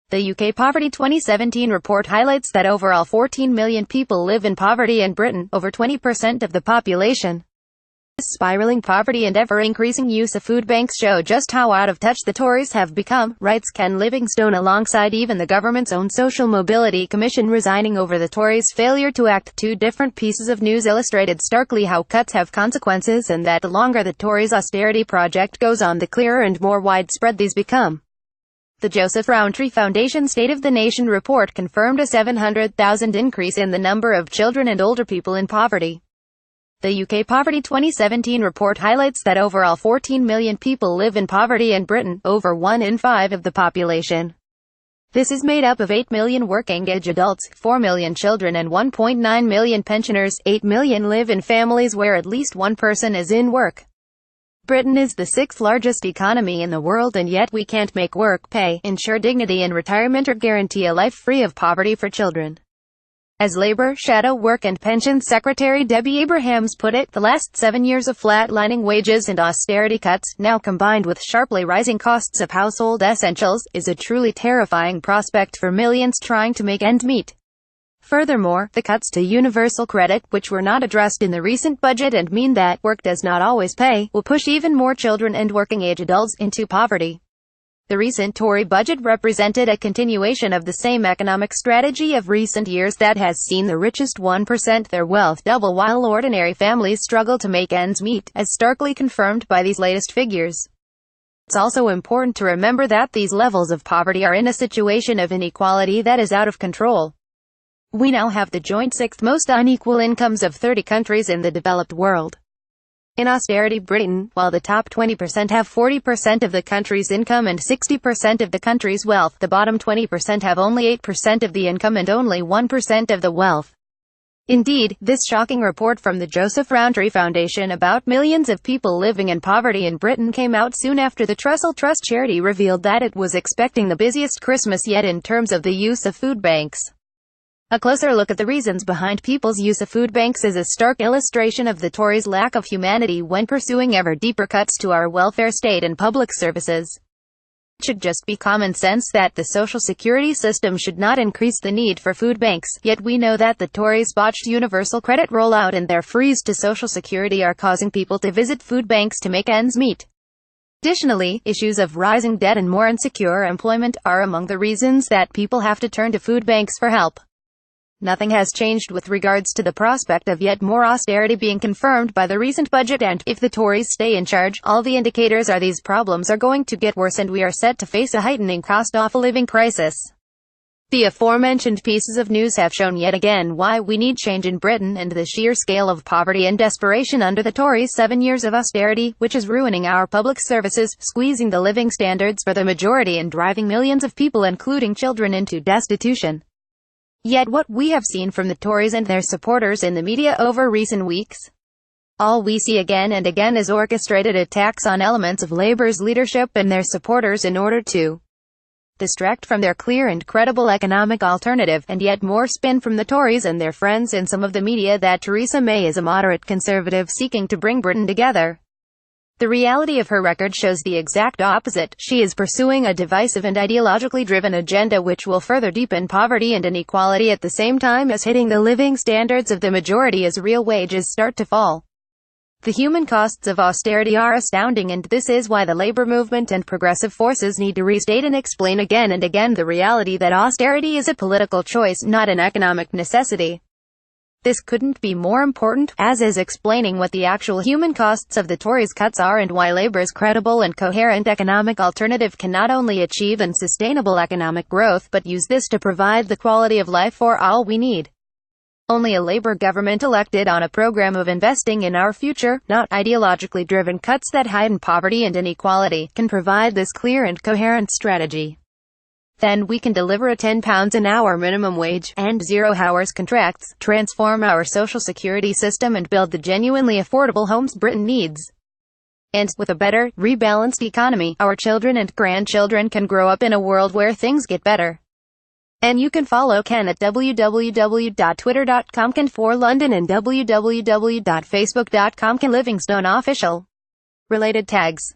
The UK Poverty 2017 report highlights that overall 14 million people live in poverty in Britain, over 20% of the population. Spiraling poverty and ever-increasing use of food banks show just how out of touch the Tories have become, writes Ken Livingstone alongside even the government's own Social Mobility Commission resigning over the Tories' failure to act. Two different pieces of news illustrated starkly how cuts have consequences and that the longer the Tories' austerity project goes on, the clearer and more widespread these become. The Joseph Rowntree Foundation State of the Nation report confirmed a 700,000 increase in the number of children and older people in poverty. The UK Poverty 2017 report highlights that overall 14 million people live in poverty in Britain, over 1 in 5 of the population. This is made up of 8 million working-age adults, 4 million children and 1.9 million pensioners. 8 million live in families where at least one person is in work. Britain is the 6th largest economy in the world, and yet we can't make work pay, ensure dignity in retirement or guarantee a life free of poverty for children. As Labour Shadow Work and Pensions Secretary Debbie Abrahams put it, the last 7 years of flatlining wages and austerity cuts, now combined with sharply rising costs of household essentials, is a truly terrifying prospect for millions trying to make ends meet. Furthermore, the cuts to universal credit, which were not addressed in the recent budget and mean that work does not always pay, will push even more children and working-age adults into poverty. The recent Tory budget represented a continuation of the same economic strategy of recent years that has seen the richest 1% their wealth double while ordinary families struggle to make ends meet, as starkly confirmed by these latest figures. It's also important to remember that these levels of poverty are in a situation of inequality that is out of control. We now have the joint 6th most unequal incomes of 30 countries in the developed world. In austerity Britain, while the top 20% have 40% of the country's income and 60% of the country's wealth, the bottom 20% have only 8% of the income and only 1% of the wealth. Indeed, this shocking report from the Joseph Rowntree Foundation about millions of people living in poverty in Britain came out soon after the Trussell Trust charity revealed that it was expecting the busiest Christmas yet in terms of the use of food banks. A closer look at the reasons behind people's use of food banks is a stark illustration of the Tories' lack of humanity when pursuing ever deeper cuts to our welfare state and public services. It should just be common sense that the social security system should not increase the need for food banks, yet we know that the Tories' botched universal credit rollout and their freeze to social security are causing people to visit food banks to make ends meet. Additionally, issues of rising debt and more insecure employment are among the reasons that people have to turn to food banks for help. Nothing has changed with regards to the prospect of yet more austerity being confirmed by the recent budget, and, if the Tories stay in charge, all the indicators are these problems are going to get worse and we are set to face a heightening cost-of-living crisis. The aforementioned pieces of news have shown yet again why we need change in Britain and the sheer scale of poverty and desperation under the Tories' 7 years of austerity, which is ruining our public services, squeezing the living standards for the majority and driving millions of people including children into destitution. Yet what we have seen from the Tories and their supporters in the media over recent weeks, all we see again and again is orchestrated attacks on elements of Labour's leadership and their supporters in order to distract from their clear and credible economic alternative, and yet more spin from the Tories and their friends in some of the media that Theresa May is a moderate conservative seeking to bring Britain together. The reality of her record shows the exact opposite. She is pursuing a divisive and ideologically driven agenda which will further deepen poverty and inequality at the same time as hitting the living standards of the majority as real wages start to fall. The human costs of austerity are astounding, and this is why the labor movement and progressive forces need to restate and explain again and again the reality that austerity is a political choice, not an economic necessity. This couldn't be more important, as is explaining what the actual human costs of the Tories' cuts are and why Labour's credible and coherent economic alternative can not only achieve sustainable economic growth but use this to provide the quality of life for all we need. Only a Labour government elected on a program of investing in our future, not ideologically driven cuts that heighten poverty and inequality, can provide this clear and coherent strategy. Then we can deliver a £10 an hour minimum wage, and 0 hours contracts, transform our social security system and build the genuinely affordable homes Britain needs. And, with a better, rebalanced economy, our children and grandchildren can grow up in a world where things get better. And you can follow Ken at www.twitter.com/ken4london and www.facebook.com/KenLivingstoneOfficial. Related tags.